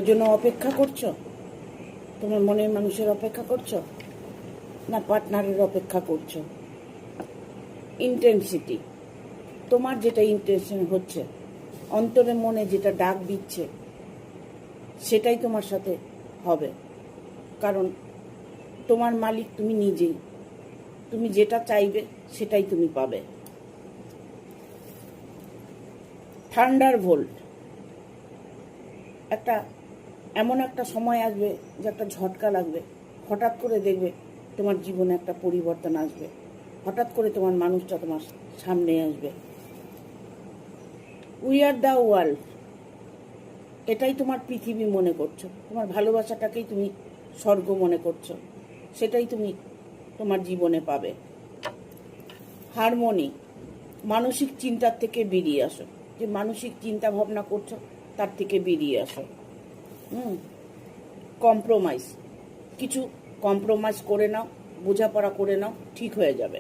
জন্য অপেক্ষা করছো? তোমার মনের মানুষের অপেক্ষা করছো, না পার্টনারের অপেক্ষা করছো? ইন্টেন্সিটি, তোমার যেটা ইন্টেনশন হচ্ছে, অন্তরে মনে যেটা ডাক দিচ্ছে, সেটাই তোমার সাথে হবে। কারণ তোমার মালিক তুমি নিজেই। তুমি যেটা চাইবে সেটাই তুমি পাবে। থান্ডারবোল্ট, এমন একটা সময় আসবে যে একটা ঝটকা লাগবে, হঠাৎ করে দেখবে তোমার জীবনে একটা পরিবর্তন আসবে, হঠাৎ করে তোমার মানুষটা তোমার সামনে আসবে। উই আর দ্য ওয়ার্ল্ড, এটাই তোমার পৃথিবী মনে করছো, তোমার ভালোবাসাটাকেই তুমি স্বর্গ মনে করছো, সেটাই তুমি তোমার জীবনে পাবে। হারমোনি, মানসিক চিন্তার থেকে বেরিয়ে আসো, যে মানসিক চিন্তা ভাবনা করছো তার থেকে বেরিয়ে আসো। কম্প্রোমাইজ, কিছু কম্প্রোমাইজ করে নাও, বোঝাপড়া করে নাও, ঠিক হয়ে যাবে।